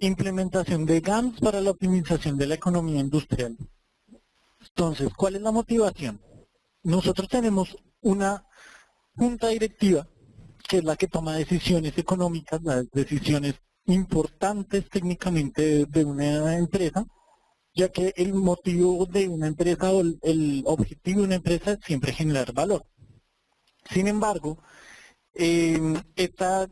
implementación de GANs para la optimización de la economía industrial. Entonces, ¿cuál es la motivación? Nosotros tenemos una junta directiva, que es la que toma decisiones económicas, las decisiones importantes técnicamente de una empresa, ya que el motivo de una empresa o el objetivo de una empresa es siempre generar valor. Sin embargo, este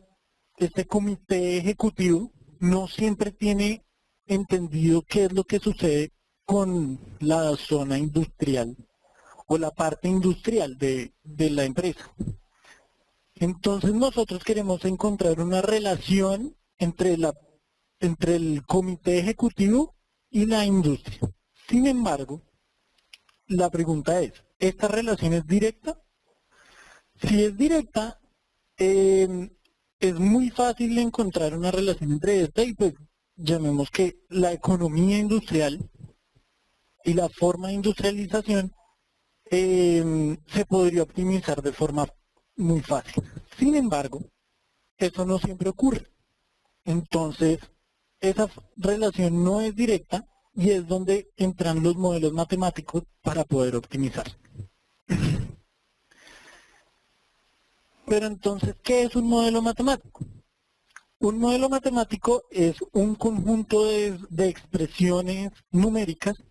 comité ejecutivo no siempre tiene entendido qué es lo que sucede con la zona industrial o la parte industrial de la empresa. Entonces nosotros queremos encontrar una relación entre el comité ejecutivo y la industria. Sin embargo, la pregunta es, ¿esta relación es directa? Si es directa, es muy fácil encontrar una relación entre esta y pues llamemos que la economía industrial y la forma de industrialización se podría optimizar de forma muy fácil. Sin embargo, eso no siempre ocurre. Entonces, esa relación no es directa y es donde entran los modelos matemáticos para poder optimizar. Pero entonces, ¿qué es un modelo matemático? Un modelo matemático es un conjunto de expresiones numéricas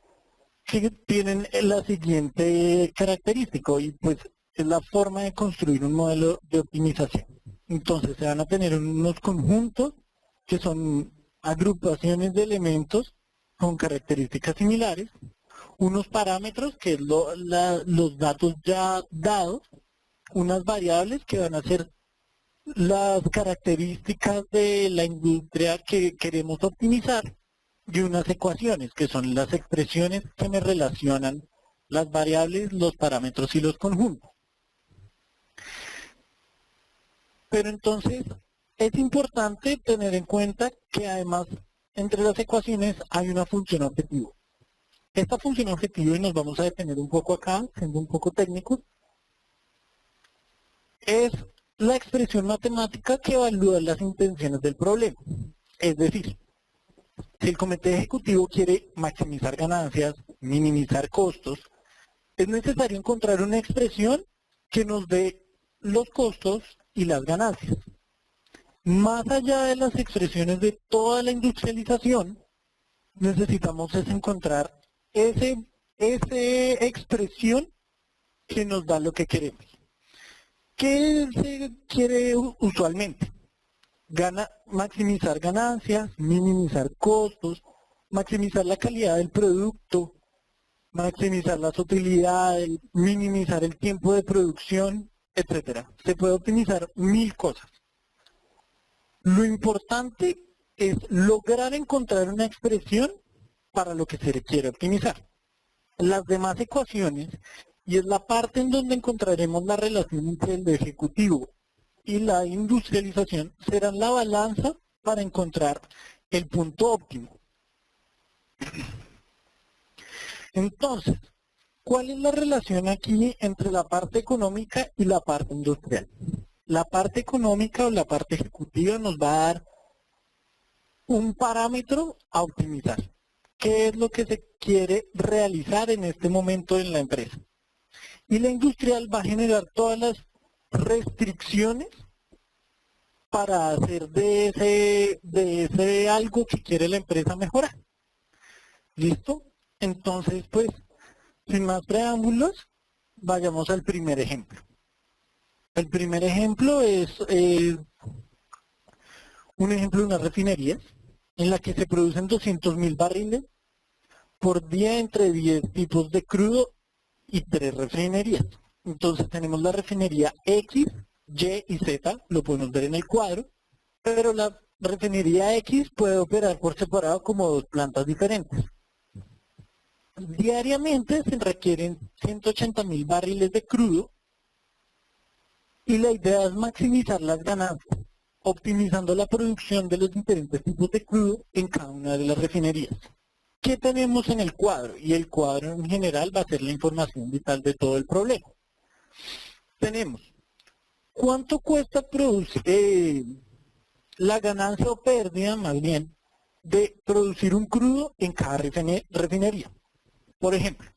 que tienen la siguiente característica y pues es la forma de construir un modelo de optimización. Entonces se van a tener unos conjuntos que son agrupaciones de elementos con características similares, unos parámetros que es los datos ya dados, unas variables que van a ser las características de la industria que queremos optimizar y unas ecuaciones que son las expresiones que me relacionan las variables, los parámetros y los conjuntos. Pero entonces es importante tener en cuenta que además entre las ecuaciones hay una función objetivo. Esta función objetivo, y nos vamos a detener un poco acá, siendo un poco técnicos, es la expresión matemática que evalúa las intenciones del problema. Es decir, si el comité ejecutivo quiere maximizar ganancias, minimizar costos, es necesario encontrar una expresión que nos dé los costos y las ganancias. Más allá de las expresiones de toda la industrialización, necesitamos es encontrar esa expresión que nos da lo que queremos. ¿Qué se quiere usualmente? Maximizar ganancias, minimizar costos, maximizar la calidad del producto, maximizar las utilidades, minimizar el tiempo de producción, etc. Se puede optimizar 1000 cosas. Lo importante es lograr encontrar una expresión para lo que se quiere optimizar. Las demás ecuaciones, y es la parte en donde encontraremos la relación entre el ejecutivo y la industrialización, serán la balanza para encontrar el punto óptimo. Entonces, ¿cuál es la relación aquí entre la parte económica y la parte industrial? La parte económica o la parte ejecutiva nos va a dar un parámetro a optimizar. ¿Qué es lo que se quiere realizar en este momento en la empresa? Y la industrial va a generar todas las restricciones para hacer de ese algo que quiere la empresa mejorar. ¿Listo? Entonces, pues, sin más preámbulos, vayamos al primer ejemplo. El primer ejemplo es un ejemplo de una refinería en la que se producen 200.000 barriles por día entre 10 tipos de crudo y 3 refinerías. Entonces tenemos la refinería X, Y y Z, lo podemos ver en el cuadro, pero la refinería X puede operar por separado como 2 plantas diferentes. Diariamente se requieren 180.000 barriles de crudo y la idea es maximizar las ganancias, optimizando la producción de los diferentes tipos de crudo en cada una de las refinerías. ¿Qué tenemos en el cuadro? Y el cuadro en general va a ser la información vital de todo el problema. Tenemos cuánto cuesta producir la ganancia o pérdida, más bien, de producir un crudo en cada refinería. Por ejemplo,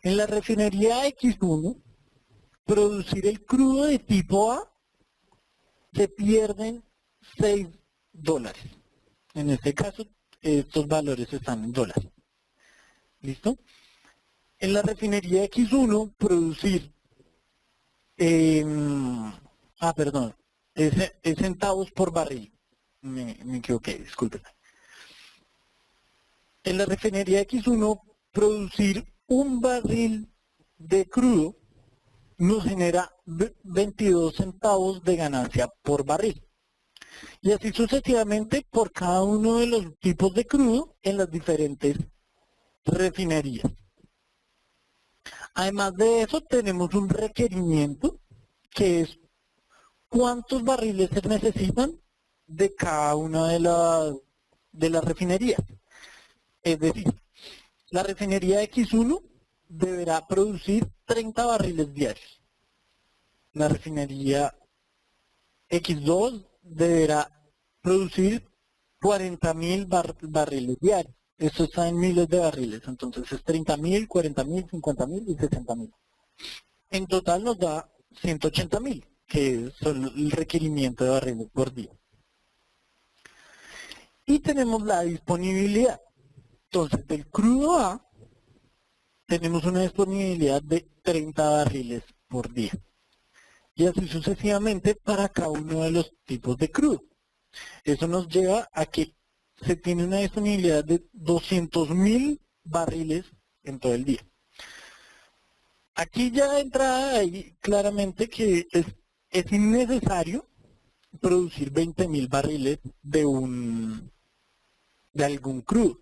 en la refinería X1, producir el crudo de tipo A se pierden $6. En este caso, estos valores están en dólares. ¿Listo? En la refinería X1, producir, es centavos por barril. Me equivoqué, disculpen. En la refinería X1, producir un barril de crudo nos genera 22 centavos de ganancia por barril. Y así sucesivamente por cada uno de los tipos de crudo en las diferentes refinerías. Además de eso, tenemos un requerimiento que es cuántos barriles se necesitan de cada una de las refinerías. Es decir, la refinería X1 deberá producir 30 barriles diarios. La refinería X2 deberá producir 40.000 barriles diarios. Esto está en miles de barriles, entonces es 30.000, 40.000, 50.000 y 60.000. En total nos da 180.000, que son el requerimiento de barriles por día. Y tenemos la disponibilidad. Entonces, del crudo A, tenemos una disponibilidad de 30 barriles por día. Y así sucesivamente para cada uno de los tipos de crudo. Eso nos lleva a que se tiene una disponibilidad de 200.000 barriles en todo el día. Aquí ya entra ahí claramente que es innecesario producir 20.000 barriles de algún crudo,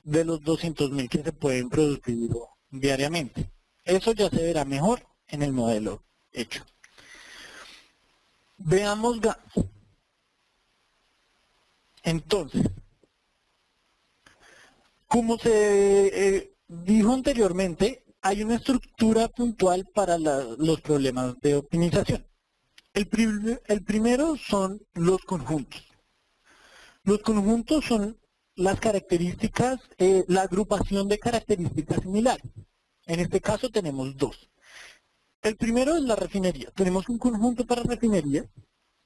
de los 200.000 que se pueden producir diariamente. Eso ya se verá mejor en el modelo hecho. Veamos gas. Entonces, como se dijo anteriormente, hay una estructura puntual para los problemas de optimización. El primero son los conjuntos. Los conjuntos son las características, la agrupación de características similares. En este caso tenemos dos. El primero es la refinería. Tenemos un conjunto para refinerías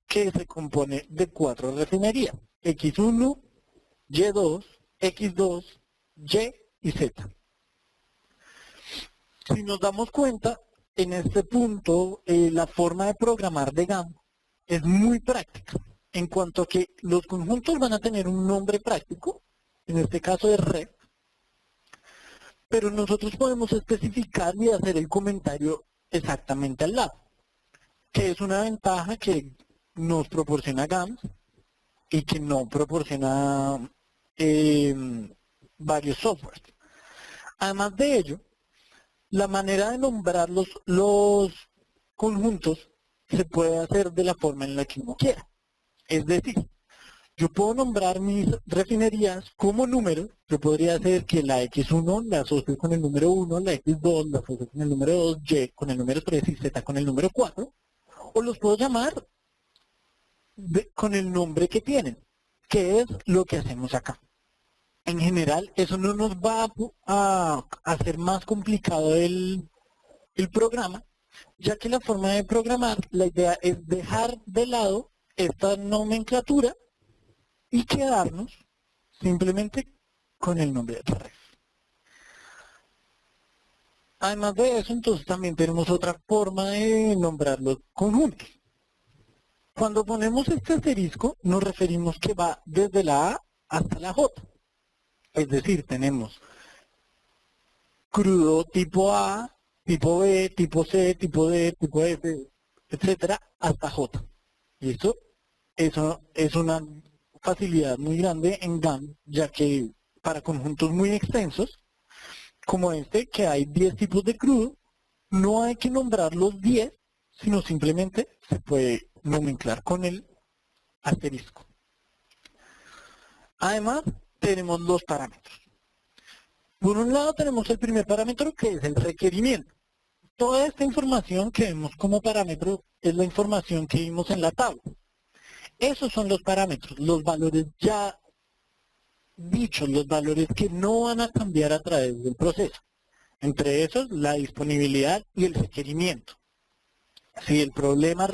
que se compone de 4 refinerías. X1, Y2, X2, Y y Z. Si nos damos cuenta, en este punto, la forma de programar de GAN es muy práctica, en cuanto a que los conjuntos van a tener un nombre práctico, en este caso es ref, pero nosotros podemos especificar y hacer el comentario exactamente al lado, que es una ventaja que nos proporciona GAMS y que no proporciona varios softwares. Además de ello, la manera de nombrar los conjuntos se puede hacer de la forma en la que uno quiera. Es decir, yo puedo nombrar mis refinerías como números. Yo podría hacer que la X1 la asocie con el número 1, la X2 la asocie con el número 2, Y con el número 3 y Z con el número 4. O los puedo llamar con el nombre que tienen, que es lo que hacemos acá. En general, eso no nos va a hacer más complicado el programa, ya que la forma de programar, la idea es dejar de lado esta nomenclatura y quedarnos simplemente con el nombre de ref. Además de eso, entonces también tenemos otra forma de nombrar los conjuntos. Cuando ponemos este asterisco, nos referimos que va desde la A hasta la J. Es decir, tenemos crudo tipo A, tipo B, tipo C, tipo D, tipo F, etcétera, hasta J. Y eso es una facilidad muy grande en GAN, ya que para conjuntos muy extensos, como este, que hay 10 tipos de crudo, no hay que nombrar los 10, sino simplemente se puede nomenclar con el asterisco. Además, tenemos los parámetros. Por un lado tenemos el primer parámetro, que es el requerimiento. Toda esta información que vemos como parámetro es la información que vimos en la tabla. Esos son los parámetros, los valores ya dichos, los valores que no van a cambiar a través del proceso. Entre esos, la disponibilidad y el requerimiento. Si el problema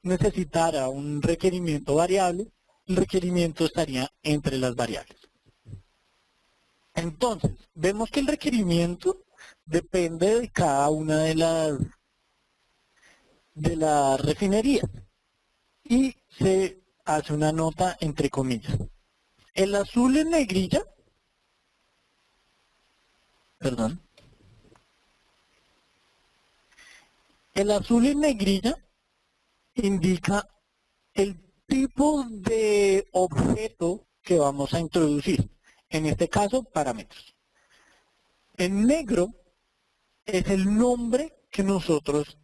necesitara un requerimiento variable, el requerimiento estaría entre las variables. Entonces, vemos que el requerimiento depende de cada una de las refinerías y se hace una nota entre comillas. El azul en negrilla, perdón, el azul en negrilla indica el tipo de objeto que vamos a introducir, en este caso parámetros. En negro es el nombre que nosotros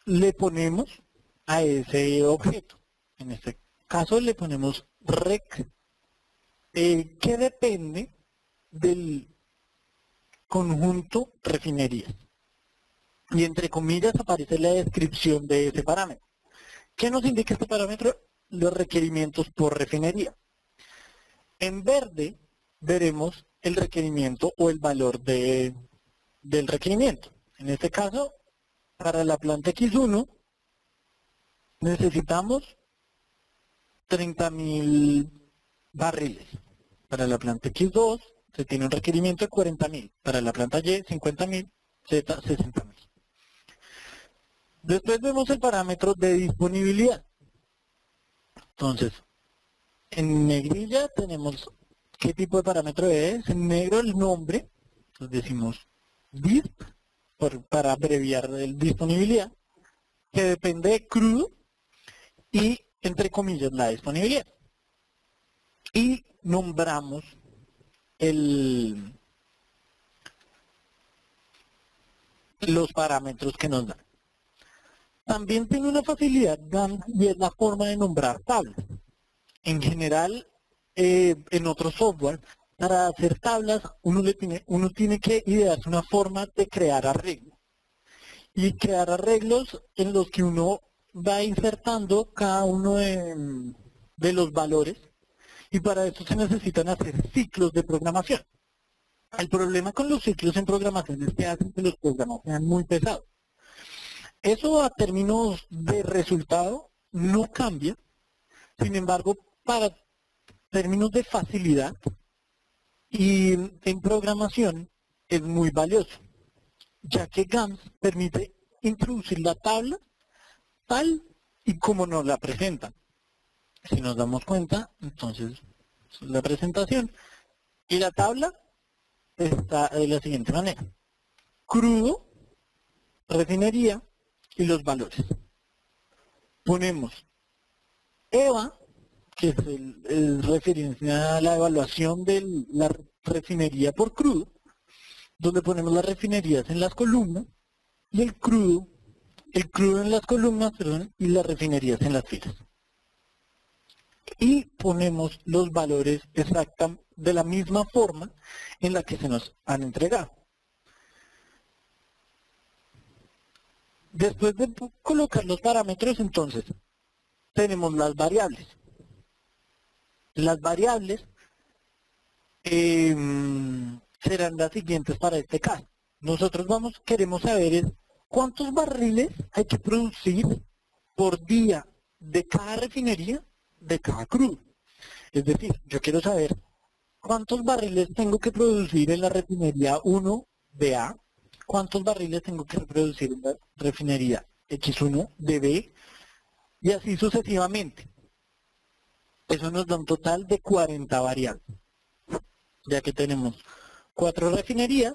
le ponemos a ese objeto. En este caso le ponemos rec, que depende del conjunto refinerías. Y entre comillas aparece la descripción de ese parámetro. ¿Qué nos indica este parámetro? Los requerimientos por refinería. En verde veremos el requerimiento o el valor del requerimiento. En este caso, para la planta X1 necesitamos 30.000 barriles. Para la planta X2 se tiene un requerimiento de 40.000. Para la planta Y, 50.000, Z, 60.000. Después vemos el parámetro de disponibilidad. Entonces, en negrilla tenemos qué tipo de parámetro es. En negro el nombre, entonces decimos disp, para abreviar el disponibilidad, que depende de crudo y, entre comillas, la disponibilidad. Y nombramos los parámetros que nos dan. También tiene una facilidad GAN y es la forma de nombrar tablas. En general, en otro software, para hacer tablas, uno tiene que idearse una forma de crear arreglos. Y crear arreglos en los que uno va insertando cada uno de los valores. Y para eso se necesitan hacer ciclos de programación. El problema con los ciclos en programación es que hacen que los programas sean muy pesados. Eso a términos de resultado no cambia, sin embargo, para términos de facilidad y en programación es muy valioso, ya que GAMS permite introducir la tabla tal y como nos la presentan. Si nos damos cuenta, entonces la presentación y la tabla está de la siguiente manera: crudo, refinería y los valores. Ponemos EVA, que es referencia a la evaluación de la refinería por crudo, donde ponemos las refinerías en las columnas y el crudo en las columnas, perdón, y las refinerías en las filas. Y ponemos los valores exactamente de la misma forma en la que se nos han entregado. Después de colocar los parámetros, entonces, tenemos las variables. Las variables serán las siguientes para este caso. Nosotros queremos saber cuántos barriles hay que producir por día de cada refinería, de cada crudo. Es decir, yo quiero saber cuántos barriles tengo que producir en la refinería 1 de A, cuántos barriles tengo que producir en la refinería X1 de B, y así sucesivamente. Eso nos da un total de 40 variables, ya que tenemos 4 refinerías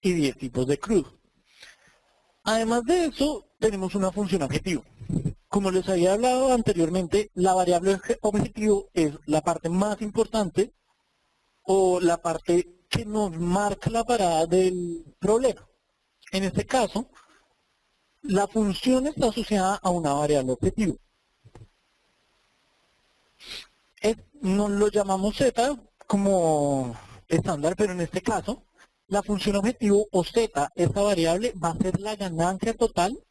y 10 tipos de crudo. Además de eso, tenemos una función objetivo. Como les había hablado anteriormente, la variable objetivo es la parte más importante o la parte que nos marca la parada del problema. En este caso, la función está asociada a una variable objetivo. No lo llamamos Z como estándar, pero en este caso, la función objetivo o Z, esta variable, va a ser la ganancia total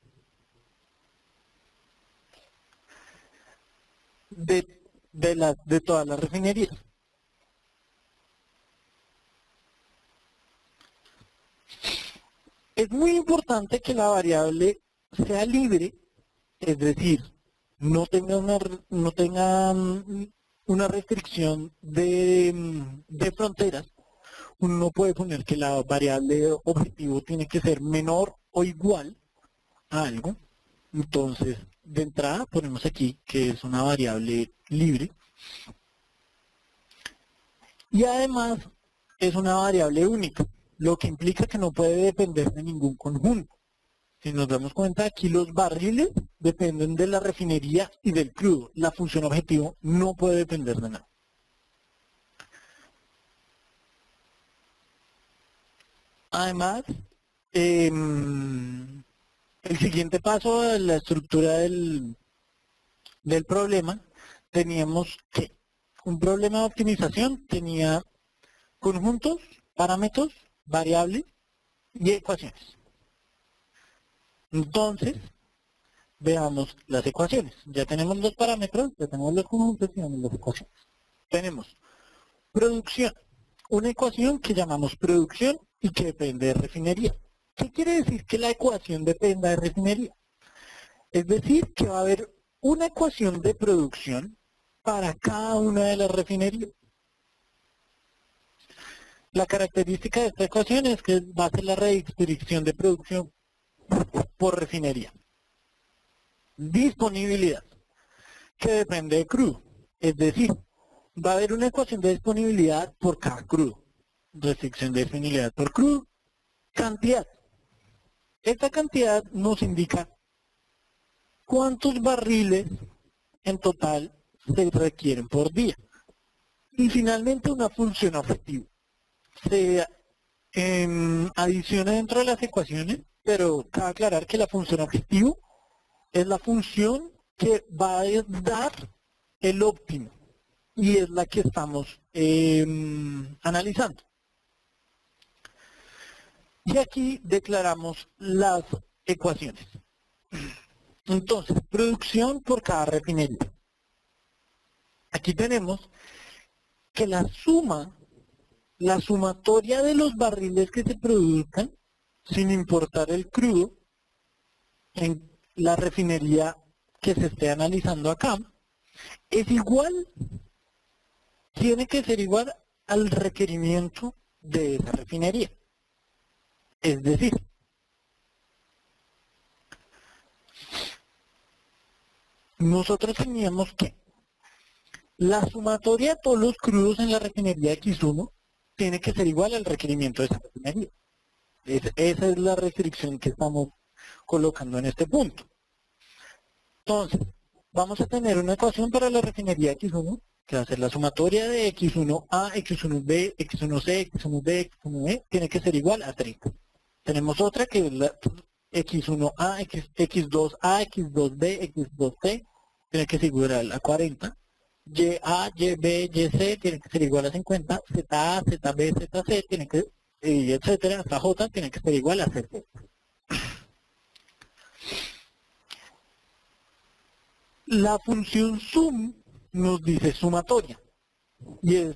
de de todas las refinerías. Es muy importante que la variable sea libre, es decir, no tenga una restricción de fronteras. Uno no puede poner que la variable objetivo tiene que ser menor o igual a algo. Entonces, de entrada ponemos aquí que es una variable libre. Y además es una variable única, lo que implica que no puede depender de ningún conjunto. Si nos damos cuenta, aquí los barriles dependen de la refinería y del crudo. La función objetivo no puede depender de nada. Además, el siguiente paso de la estructura del problema, teníamos que un problema de optimización tenía conjuntos, parámetros, variables y ecuaciones. Entonces, veamos las ecuaciones. Ya tenemos los parámetros, ya tenemos los conjuntos y tenemos las ecuaciones. Tenemos producción, una ecuación que llamamos producción y que depende de refinería. ¿Qué quiere decir que la ecuación dependa de refinería? Es decir, que va a haber una ecuación de producción para cada una de las refinerías. La característica de esta ecuación es que va a ser la redistribución de producción por refinería. Disponibilidad, que depende de crudo. Es decir, va a haber una ecuación de disponibilidad por cada crudo. Restricción de disponibilidad por crudo. Cantidad. Esta cantidad nos indica cuántos barriles en total se requieren por día. Y finalmente una función objetivo. Se adiciona dentro de las ecuaciones, pero cabe aclarar que la función objetivo es la función que va a dar el óptimo y es la que estamos analizando. Y aquí declaramos las ecuaciones. Entonces, producción por cada refinería. Aquí tenemos que la sumatoria de los barriles que se produzcan, sin importar el crudo, en la refinería que se esté analizando acá, es igual, tiene que ser igual al requerimiento de esa refinería. Es decir, nosotros teníamos que la sumatoria de todos los crudos en la refinería X1 tiene que ser igual al requerimiento de esa refinería. Esa es la restricción que estamos colocando en este punto. Entonces, vamos a tener una ecuación para la refinería X1, que va a ser la sumatoria de X1A, X1B, X1C, X1D, X1E, tiene que ser igual a 30. Tenemos otra que es la X1A, X2A, X2B, X2C, tiene que ser igual a 40. YA, YB, YC tiene que ser igual a 50. ZA, ZB, ZC tiene que, etcétera, hasta J tiene que ser igual a 70. La función sum nos dice sumatoria y es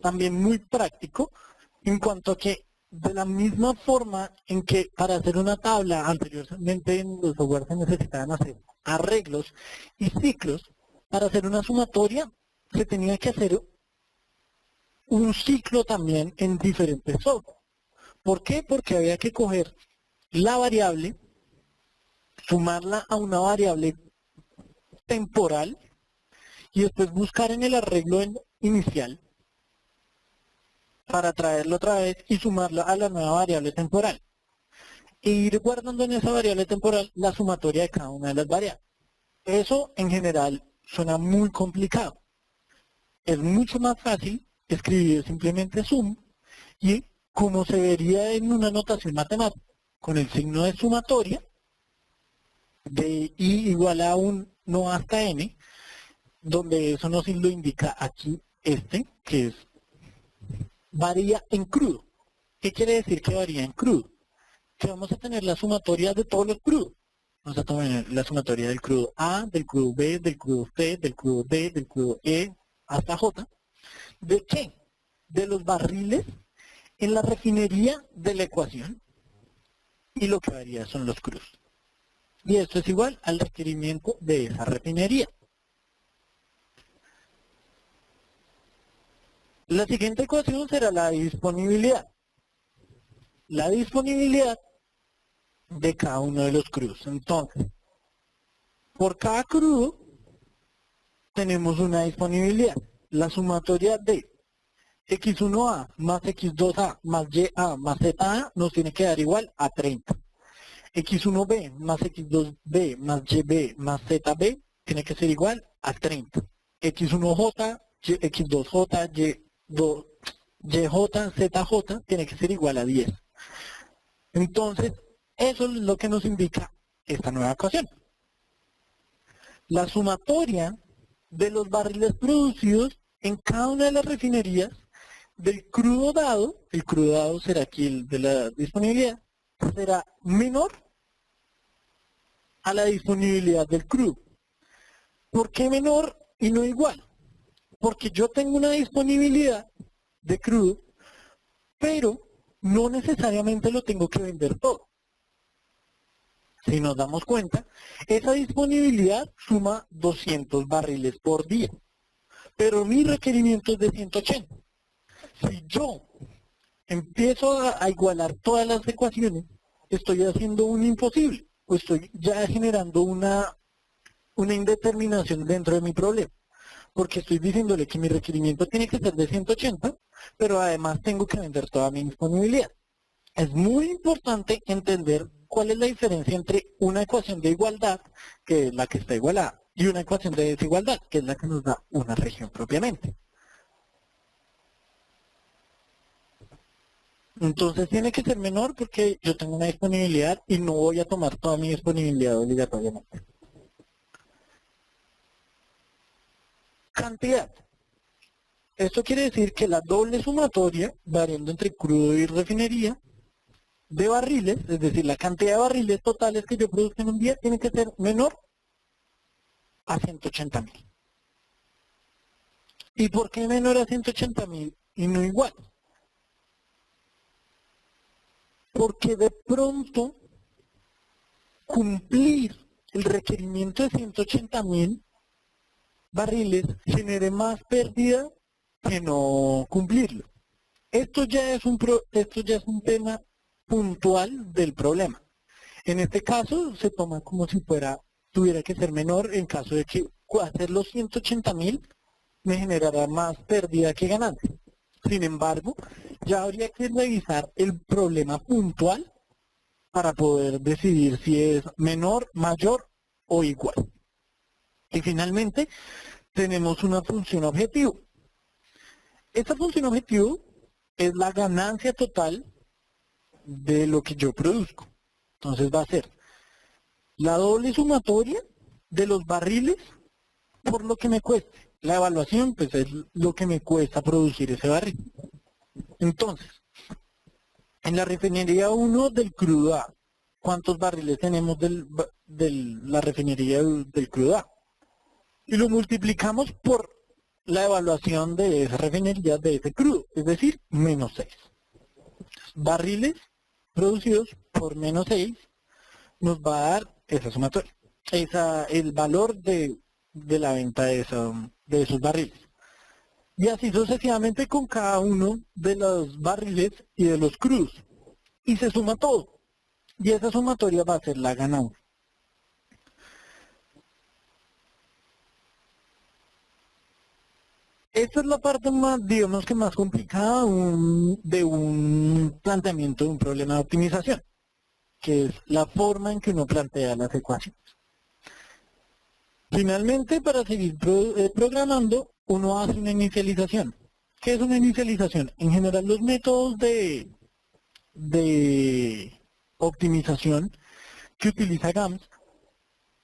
también muy práctico en cuanto a que de la misma forma en que para hacer una tabla anteriormente en los software se necesitaban hacer arreglos y ciclos, para hacer una sumatoria se tenía que hacer un ciclo también en diferentes software. ¿Por qué? Porque había que coger la variable, sumarla a una variable temporal y después buscar en el arreglo inicial para traerlo otra vez y sumarlo a la nueva variable temporal. E ir guardando en esa variable temporal la sumatoria de cada una de las variables. Eso en general suena muy complicado. Es mucho más fácil escribir simplemente sum y como se vería en una notación matemática, con el signo de sumatoria de i igual a un no hasta n, donde eso nos lo indica aquí que es varía en crudo. ¿Qué quiere decir que varía en crudo? Que vamos a tener la sumatoria de todos los crudos. Vamos a tomar la sumatoria del crudo A, del crudo B, del crudo C, del crudo D, del crudo E, hasta J. ¿De qué? De los barriles en la refinería de la ecuación, y lo que varía son los crudos. Y esto es igual al requerimiento de esa refinería. La siguiente ecuación será la disponibilidad. La disponibilidad de cada uno de los crudos. Entonces, por cada crudo tenemos una disponibilidad. La sumatoria de X1A más X2A más YA más ZA nos tiene que dar igual a 30. X1B más X2B más YB más ZB tiene que ser igual a 30. X1J, X2J, YJ, ZJ tiene que ser igual a 10. Entonces, eso es lo que nos indica esta nueva ecuación. La sumatoria de los barriles producidos en cada una de las refinerías del crudo dado, el crudo dado será aquí el de la disponibilidad, será menor a la disponibilidad del crudo. ¿Por qué menor y no igual? Porque yo tengo una disponibilidad de crudo, pero no necesariamente lo tengo que vender todo. Si nos damos cuenta, esa disponibilidad suma 200 barriles por día, pero mi requerimiento es de 180. Si yo empiezo a igualar todas las ecuaciones, estoy haciendo un imposible, o estoy ya generando una indeterminación dentro de mi problema, porque estoy diciéndole que mi requerimiento tiene que ser de 180, pero además tengo que vender toda mi disponibilidad. Es muy importante entender cuál es la diferencia entre una ecuación de igualdad, que es la que está igualada, y una ecuación de desigualdad, que es la que nos da una región propiamente. Entonces tiene que ser menor porque yo tengo una disponibilidad y no voy a tomar toda mi disponibilidad obligatoriamente. Cantidad. Esto quiere decir que la doble sumatoria, variando entre crudo y refinería, de barriles, es decir, la cantidad de barriles totales que yo produzco en un día, tiene que ser menor a 180.000. ¿Y por qué menor a 180.000 y no igual? Porque de pronto cumplir el requerimiento de 180.000 barriles genere más pérdida que no cumplirlo. Esto ya es un tema puntual del problema. En este caso se toma como si tuviera que ser menor en caso de que hacer los 180.000 me generará más pérdida que ganancia. Sin embargo, ya habría que revisar el problema puntual para poder decidir si es menor, mayor o igual. Y finalmente, tenemos una función objetivo. Esta función objetivo es la ganancia total de lo que yo produzco. Entonces va a ser la doble sumatoria de los barriles por lo que me cueste. La evaluación pues es lo que me cuesta producir ese barril. Entonces, en la refinería 1 del crudo A, ¿cuántos barriles tenemos de la refinería del crudo A? Y lo multiplicamos por la evaluación de esa refinería de ese crudo, es decir, menos 6. Barriles producidos por menos 6 nos va a dar esa sumatoria, el valor de la venta de esos barriles. Y así sucesivamente con cada uno de los barriles y de los crudos. Y se suma todo. Y esa sumatoria va a ser la ganancia. Esta es la parte más, digamos que más complicada de un planteamiento de un problema de optimización, que es la forma en que uno plantea las ecuaciones. Finalmente, para seguir programando, uno hace una inicialización. ¿Qué es una inicialización? En general, los métodos de optimización que utiliza GAMS,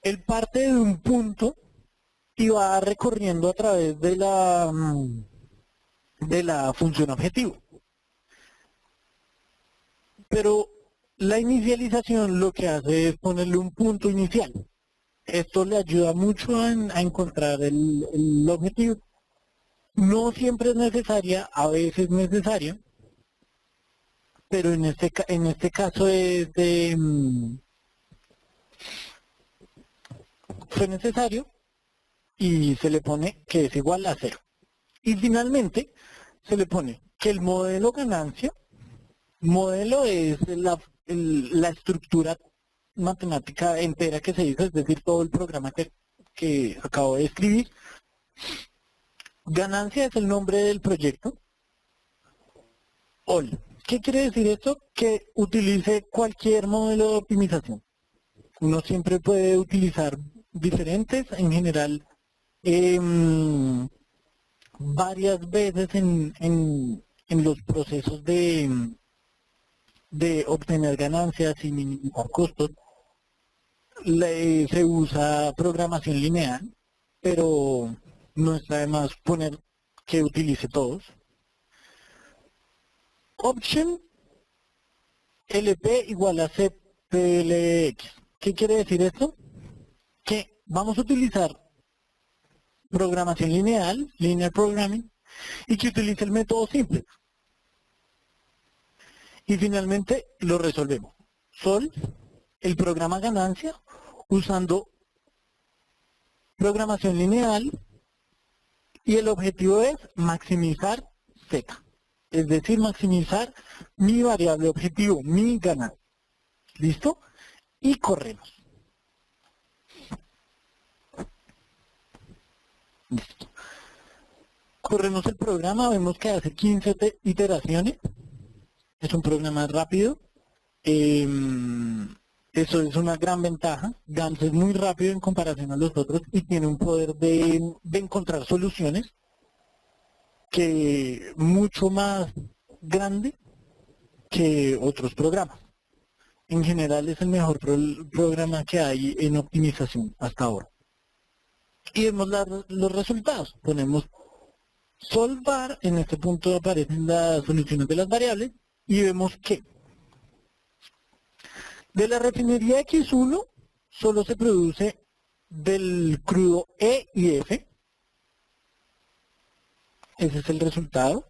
él parte de un punto y va recorriendo a través de la función objetivo. Pero La inicialización lo que hace es ponerle un punto inicial. Esto le ayuda mucho a encontrar el objetivo. No siempre es necesaria, a veces es necesaria, pero en este caso fue necesario y se le pone que es igual a cero. Y finalmente se le pone que el modelo ganancia, modelo es la estructura matemática entera que se hizo, es decir, todo el programa que acabo de escribir. Ganancia es el nombre del proyecto. All. ¿Qué quiere decir esto? Que utilice cualquier modelo de optimización. Uno siempre puede utilizar diferentes, en general, varias veces en los procesos de obtener ganancias y minimizar costos. Se usa programación lineal, pero no está de más poner que utilice todos. Option LP igual a CPLX. ¿Qué quiere decir esto? Que vamos a utilizar programación lineal, linear programming, y que utilice el método simple. Y finalmente lo resolvemos. Sol, el programa ganancia, usando programación lineal, y el objetivo es maximizar Z. Es decir, maximizar mi variable objetivo, mi ganancia. ¿Listo? Y corremos. Listo. Corremos el programa, vemos que hace 15 iteraciones. Es un programa rápido. Eso es una gran ventaja. GAMS es muy rápido en comparación a los otros y tiene un poder de encontrar soluciones que mucho más grande que otros programas. En general es el mejor programa que hay en optimización hasta ahora. Y vemos los resultados. Ponemos solvar, en este punto aparecen las soluciones de las variables y vemos que de la refinería X1 solo se produce del crudo E y F. Ese es el resultado.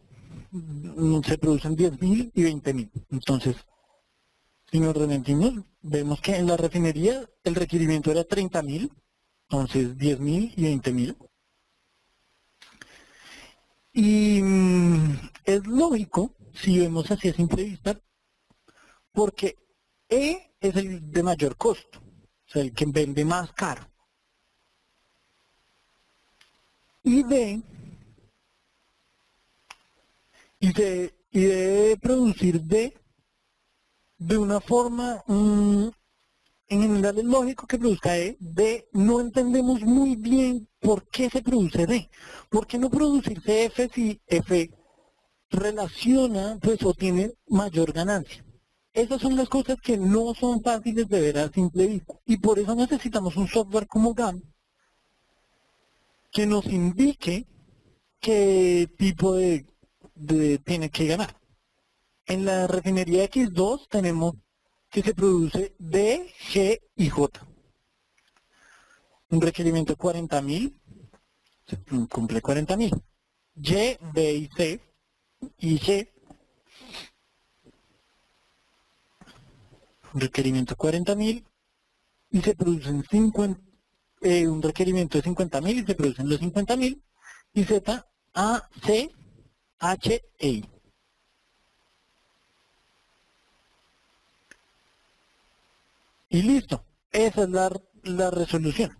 Se producen 10.000 y 20.000. Entonces, si nos rementimos, vemos que en la refinería el requerimiento era 30.000, entonces 10.000 y 20.000. Y es lógico, si vemos así a simple vista, porque E es el de mayor costo, o sea, el que vende más caro. Y D, y debe producir D de una forma, en general es lógico que produzca E. D no entendemos muy bien por qué se produce D. ¿Por qué no producirse F si F relaciona, pues, o tiene mayor ganancia? Esas son las cosas que no son fáciles de ver a simple vista. Y por eso necesitamos un software como GAM que nos indique qué tipo de tiene que ganar. En la refinería X2 tenemos que se produce D, G y J. Un requerimiento de 40.000, se cumple 40.000. Y, B y C y G, un requerimiento de 40.000 y se producen 50, un requerimiento de 50.000 y se producen los 50.000. Y Z, A, C, H, E, I. Y listo. Esa es la resolución.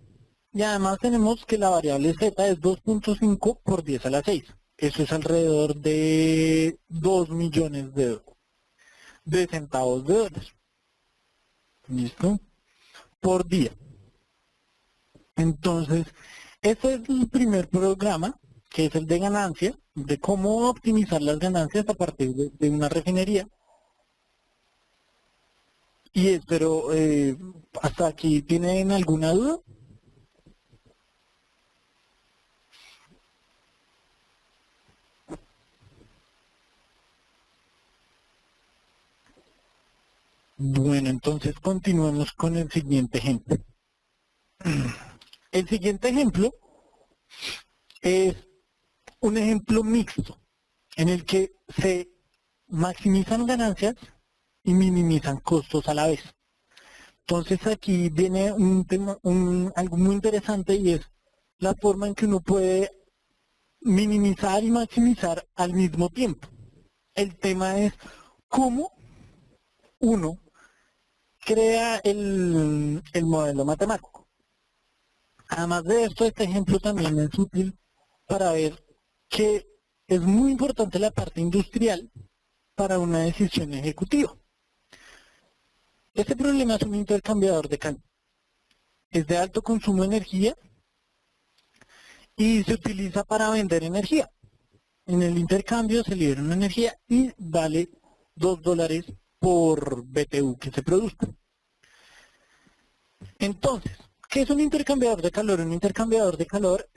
Y además tenemos que la variable Z es 2.5 por 10 a la 6. Eso es alrededor de 2 millones de centavos de dólares. ¿Listo? Por día. Entonces, este es el primer programa, que es el de ganancias, de cómo optimizar las ganancias a partir de una refinería. Y espero, hasta aquí, ¿tienen alguna duda? Bueno, entonces continuemos con el siguiente ejemplo. El siguiente ejemplo es un ejemplo mixto en el que se maximizan ganancias y minimizan costos a la vez. Entonces aquí viene un tema, algo muy interesante, y es la forma en que uno puede minimizar y maximizar al mismo tiempo. El tema es cómo uno crea el modelo matemático. Además de esto, este ejemplo también es útil para ver que es muy importante la parte industrial para una decisión ejecutiva. Este problema es un intercambiador de calor. Es de alto consumo de energía y se utiliza para vender energía. En el intercambio se libera una energía y vale $2 por BTU que se produzca. Entonces, ¿qué es un intercambiador de calor? Un intercambiador de calor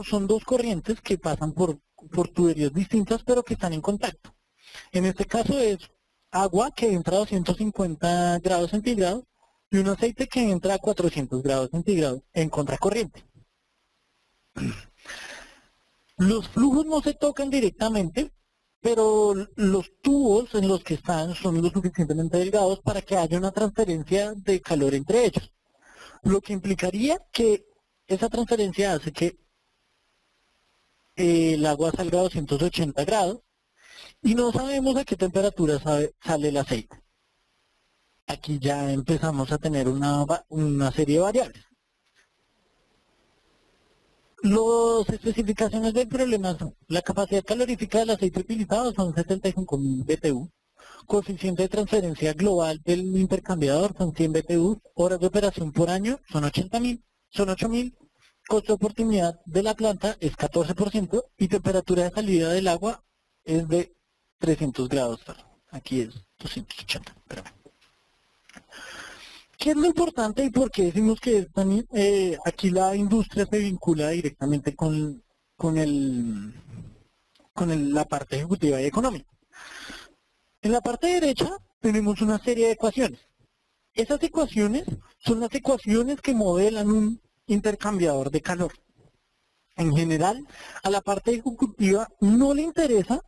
son dos corrientes que pasan por tuberías distintas pero que están en contacto. En este caso es agua que entra a 250 grados centígrados y un aceite que entra a 400 grados centígrados en contracorriente. Los flujos no se tocan directamente, pero los tubos en los que están son lo suficientemente delgados para que haya una transferencia de calor entre ellos. Lo que implicaría que esa transferencia hace que el agua salga a 280 grados y no sabemos a qué temperatura sale el aceite. Aquí ya empezamos a tener una serie de variables. Las especificaciones del problema son: la capacidad calorífica del aceite utilizado son 75.000 BTU, coeficiente de transferencia global del intercambiador son 100 BTU, horas de operación por año son 8.000, costo de oportunidad de la planta es 14% y temperatura de salida del agua es de 300 grados. Aquí es 280, pero bueno. ¿Qué es lo importante y por qué decimos que aquí la industria se vincula directamente la parte ejecutiva y económica? En la parte derecha tenemos una serie de ecuaciones. Esas ecuaciones son las ecuaciones que modelan un intercambiador de calor. En general, a la parte ejecutiva no le interesa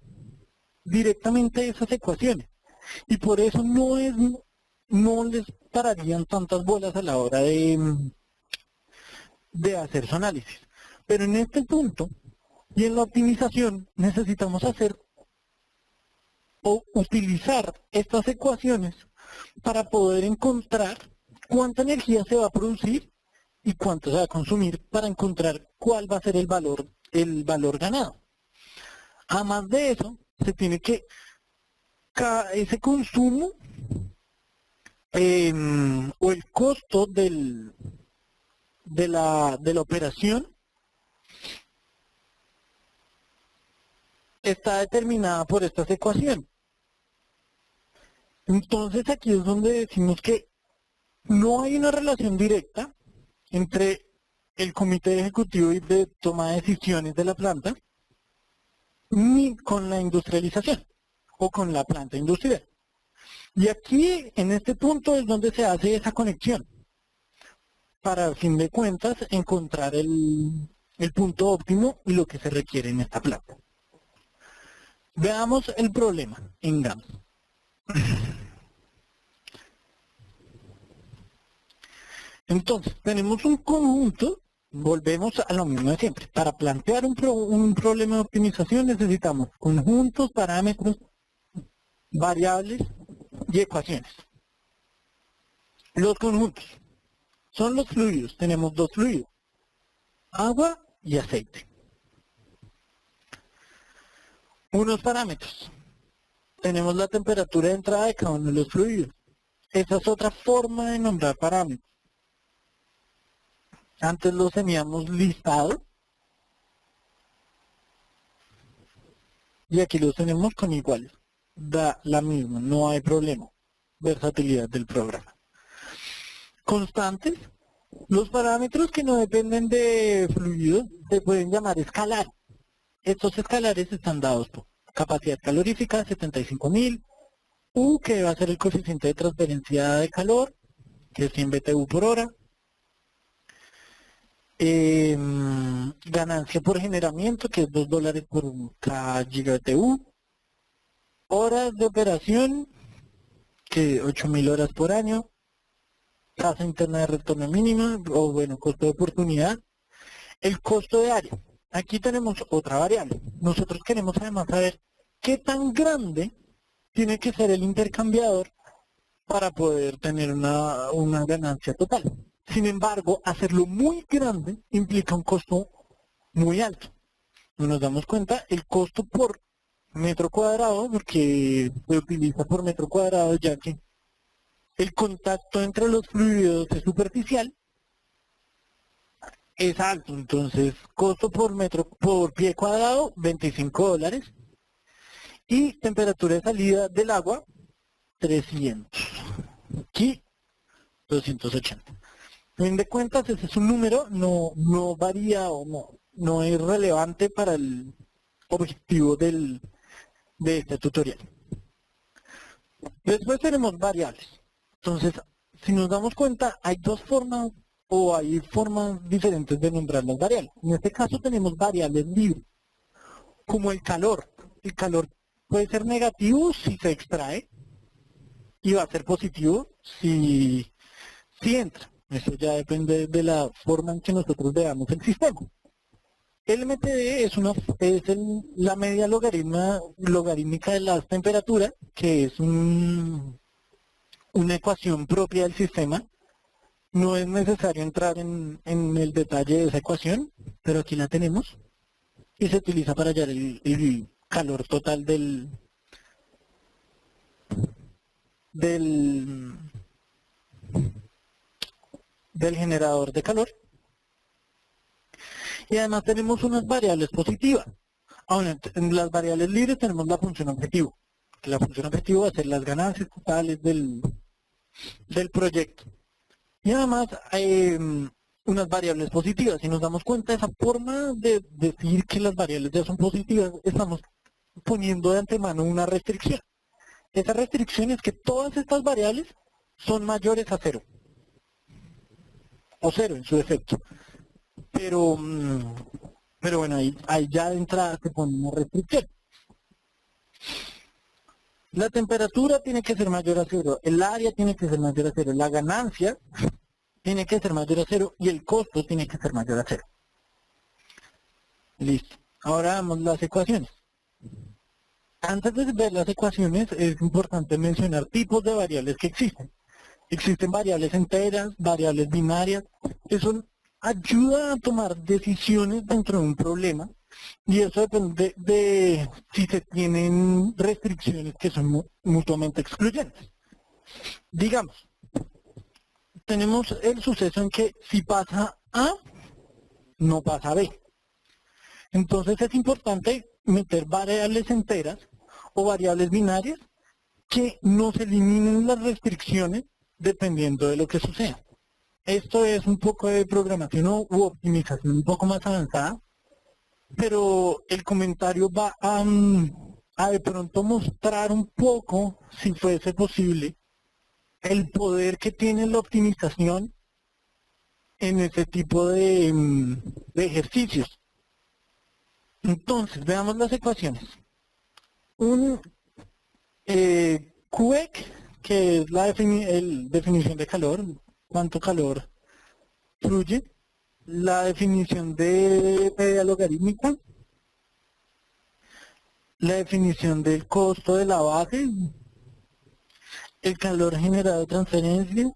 directamente esas ecuaciones y por eso no les pararían tantas bolas a la hora de hacer su análisis. Pero en este punto y en la optimización necesitamos hacer o utilizar estas ecuaciones para poder encontrar cuánta energía se va a producir y cuánto se va a consumir, para encontrar cuál va a ser el valor ganado. Además de eso, se tiene que ese consumo o el costo de la operación está determinada por estas ecuaciones. Entonces aquí es donde decimos que no hay una relación directa entre el comité ejecutivo y de toma de decisiones de la planta ni con la industrialización o con la planta industrial. Y aquí, en este punto, es donde se hace esa conexión para, a fin de cuentas, encontrar el punto óptimo y lo que se requiere en esta planta. Veamos el problema en GAMS. Entonces, tenemos un conjunto, volvemos a lo mismo de siempre. Para plantear un problema de optimización necesitamos conjuntos, parámetros, variables y ecuaciones. Los conjuntos son los fluidos. Tenemos dos fluidos, agua y aceite. Unos parámetros. Tenemos la temperatura de entrada de cada uno de los fluidos. Esa es otra forma de nombrar parámetros. Antes los teníamos listados y aquí los tenemos con iguales. Da la misma, no hay problema. Versatilidad del programa. Constantes. Los parámetros que no dependen de fluidos se pueden llamar escalares. Estos escalares están dados por capacidad calorífica 75.000, U, que va a ser el coeficiente de transferencia de calor, que es 100 BTU por hora. Ganancia por generamiento, que es $2 por cada giga-BTU. Horas de operación, que 8.000 horas por año. Tasa interna de retorno mínima, o bueno, costo de oportunidad. El costo de área. Aquí tenemos otra variable. Nosotros queremos además saber qué tan grande tiene que ser el intercambiador para poder tener una ganancia total. Sin embargo, hacerlo muy grande implica un costo muy alto. No nos damos cuenta, el costo por metro cuadrado, porque se utiliza por metro cuadrado, ya que el contacto entre los fluidos es superficial, es alto. Entonces, costo por pie cuadrado, $25. Y temperatura de salida del agua, 300. Aquí, 280. A fin de cuentas, ese es un número, no varía o no es relevante para el objetivo de este tutorial. Después tenemos variables. Entonces, si nos damos cuenta, hay dos formas o hay formas diferentes de nombrar las variables. En este caso tenemos variables libres, como el calor. El calor puede ser negativo si se extrae y va a ser positivo si entra. Eso ya depende de la forma en que nosotros veamos el sistema. El MTD es la media logarítmica de la temperatura, que es una ecuación propia del sistema. No es necesario entrar en el detalle de esa ecuación, pero aquí la tenemos y se utiliza para hallar el calor total del generador de calor. Y además tenemos unas variables positivas. Ahora, en las variables libres tenemos la función objetivo. Que la función objetivo va a ser las ganancias totales del proyecto. Y además hay unas variables positivas. Si nos damos cuenta de esa forma de decir que las variables ya son positivas, estamos poniendo de antemano una restricción. Esa restricción es que todas estas variables son mayores a cero. O cero en su defecto. Pero bueno, ahí ya de entrada se pone una restricción. La temperatura tiene que ser mayor a cero, el área tiene que ser mayor a cero, la ganancia tiene que ser mayor a cero y el costo tiene que ser mayor a cero. Listo. Ahora vamos las ecuaciones. Antes de ver las ecuaciones es importante mencionar tipos de variables que existen. Existen variables enteras, variables binarias. Eso ayuda a tomar decisiones dentro de un problema y eso depende de si se tienen restricciones que son mutuamente excluyentes. Digamos, tenemos el suceso en que si pasa A, no pasa B. Entonces es importante meter variables enteras o variables binarias que no se eliminen las restricciones dependiendo de lo que suceda. Esto es un poco de programación u optimización un poco más avanzada, pero el comentario va a de pronto mostrar un poco, si fuese posible, el poder que tiene la optimización en ese tipo de ejercicios. Entonces, veamos las ecuaciones. Un QEC, que es la definición de calor, cuánto calor fluye, la definición de media logarítmica, la definición del costo de la base, el calor generado de transferencia,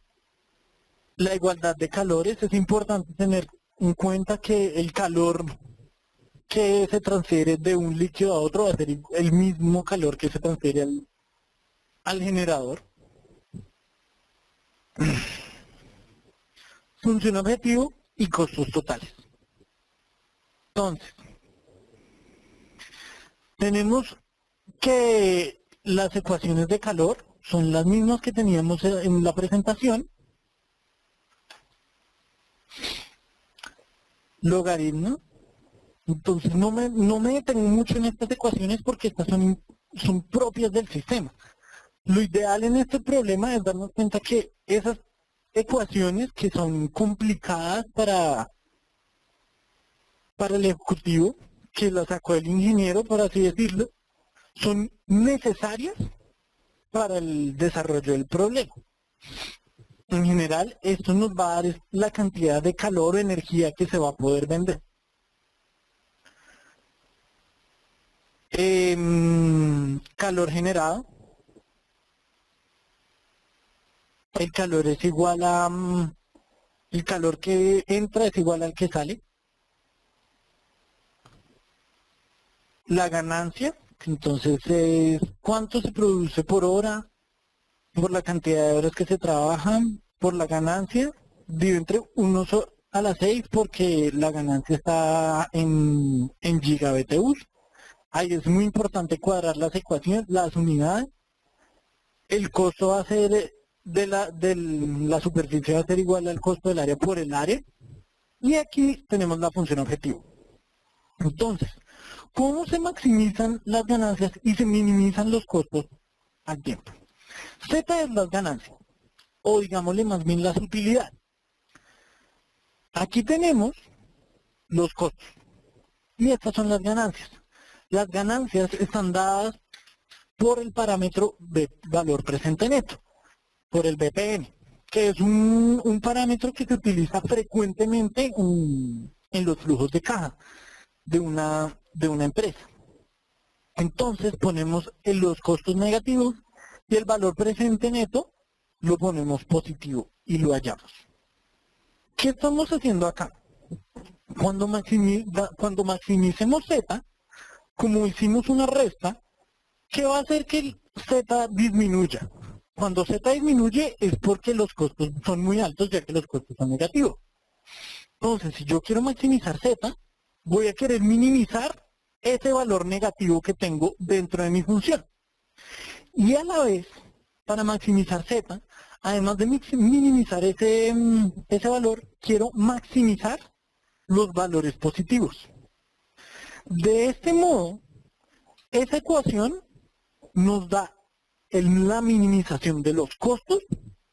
la igualdad de calores. Es importante tener en cuenta que el calor que se transfiere de un líquido a otro va a ser el mismo calor que se transfiere al generador. Función objetivo y costos totales. Entonces, tenemos que las ecuaciones de calor son las mismas que teníamos en la presentación. Logaritmo. Entonces no me detengo mucho en estas ecuaciones porque estas son propias del sistema. Lo ideal en este problema es darnos cuenta que esas ecuaciones que son complicadas para el ejecutivo, que las sacó el ingeniero, por así decirlo, son necesarias para el desarrollo del problema. En general, esto nos va a dar la cantidad de calor o energía que se va a poder vender. Calor generado. El calor es igual a... el calor que entra es igual al que sale. La ganancia, que entonces es cuánto se produce por hora, por la cantidad de horas que se trabajan, por la ganancia, dividido entre 1 a la 6 porque la ganancia está en gigabTU. Ahí es muy importante cuadrar las ecuaciones, las unidades. El costo va a ser de la superficie va a ser igual al costo del área por el área. Y aquí tenemos la función objetivo. Entonces, ¿cómo se maximizan las ganancias y se minimizan los costos al tiempo? Z es las ganancias, o digámosle más bien las utilidades. Aquí tenemos los costos y estas son las ganancias. Las ganancias están dadas por el parámetro de valor presente neto, por el BPN, que es un parámetro que se utiliza frecuentemente en los flujos de caja de una empresa. Entonces ponemos en los costos negativos y el valor presente neto lo ponemos positivo y lo hallamos. ¿Qué estamos haciendo acá? Cuando maximicemos Z, como hicimos una resta, ¿qué va a hacer que el Z disminuya? Cuando Z disminuye es porque los costos son muy altos, ya que los costos son negativos. Entonces, si yo quiero maximizar Z, voy a querer minimizar ese valor negativo que tengo dentro de mi función. Y a la vez, para maximizar Z, además de minimizar ese valor, quiero maximizar los valores positivos. De este modo, esa ecuación nos da la minimización de los costos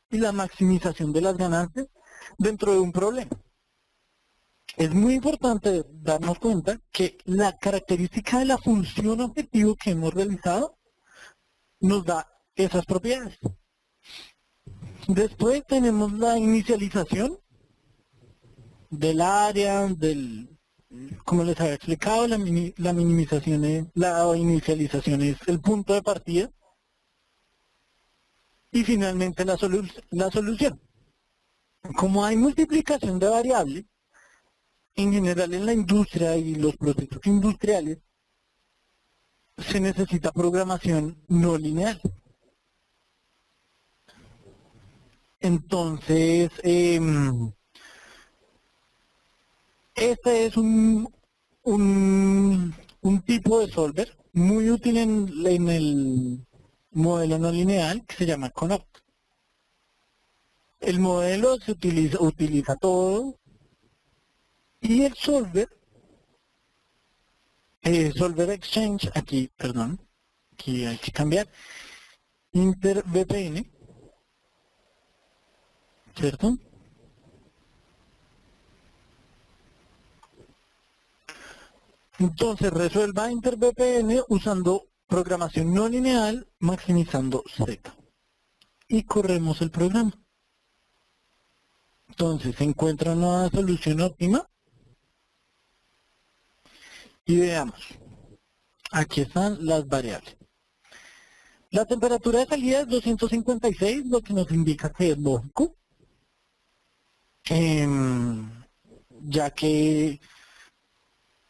y la maximización de las ganancias dentro de un problema. Es muy importante darnos cuenta que la característica de la función objetivo que hemos realizado nos da esas propiedades. Después tenemos la inicialización del área, como les había explicado, la inicialización es el punto de partida. Y finalmente la solución. Como hay multiplicación de variables, en general en la industria y los procesos industriales, se necesita programación no lineal. Entonces, este es un tipo de solver muy útil en el modelo no lineal que se llama CONOPT. El modelo se utiliza todo y el solver exchange, aquí, perdón, aquí hay que cambiar, inter VPN, ¿cierto? Entonces resuelva inter VPN usando programación no lineal, maximizando Z. Y corremos el programa. Entonces se encuentra una solución óptima. Y veamos. Aquí están las variables. La temperatura de salida es 256, lo que nos indica que es lógico. Ya que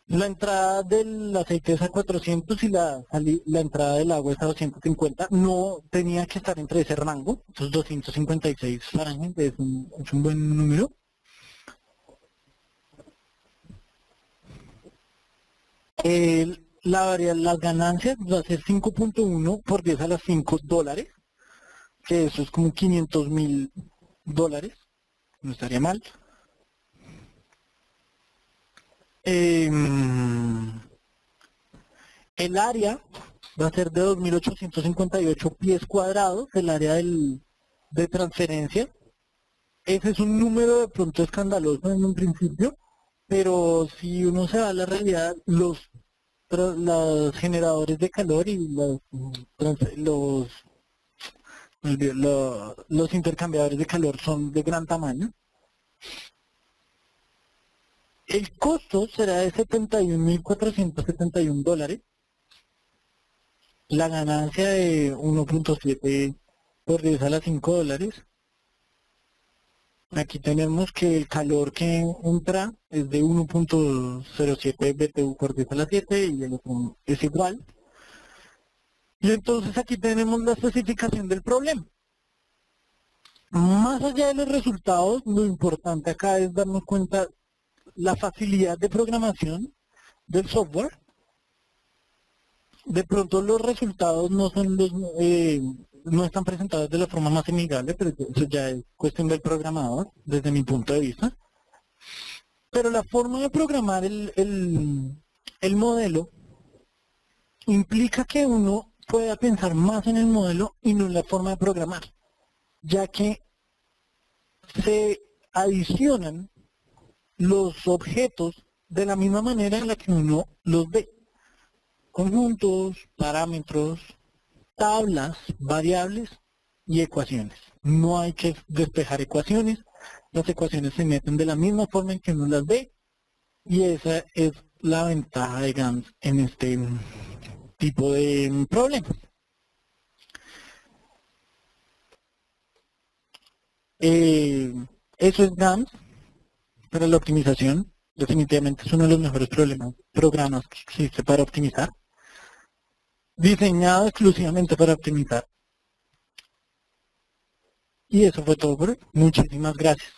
la entrada del aceite es a 400 y la entrada del agua es a 250, no tenía que estar entre ese rango. Entonces 256 Fahrenheit es un buen número. Las ganancias va a ser 5.1 por 10 a las 5 dólares, que eso es como 500.000 dólares, no estaría mal. El área va a ser de 2.858 pies cuadrados el área de transferencia. Ese es un número de pronto escandaloso en un principio, pero si uno se va a la realidad, los generadores de calor y los intercambiadores de calor son de gran tamaño. El costo será de $71.471. La ganancia de 1.7 por 10 a la 5 dólares. Aquí tenemos que el calor que entra es de 1.07 BTU por 10 a la 7 y el otro es igual. Y entonces aquí tenemos la especificación del problema. Más allá de los resultados, lo importante acá es darnos cuenta la facilidad de programación del software. De pronto los resultados no son no están presentados de la forma más amigable, pero eso ya es cuestión del programador, desde mi punto de vista. Pero la forma de programar el modelo implica que uno pueda pensar más en el modelo y no en la forma de programar, ya que se adicionan los objetos de la misma manera en la que uno los ve. Conjuntos, parámetros, tablas, variables y ecuaciones. No hay que despejar ecuaciones, las ecuaciones se meten de la misma forma en que uno las ve y esa es la ventaja de GAMS en este tipo de problemas. Eso es GAMS para la optimización. Definitivamente es uno de los mejores programas que existe para optimizar. Diseñado exclusivamente para optimizar. Y eso fue todo por hoy. Muchísimas gracias.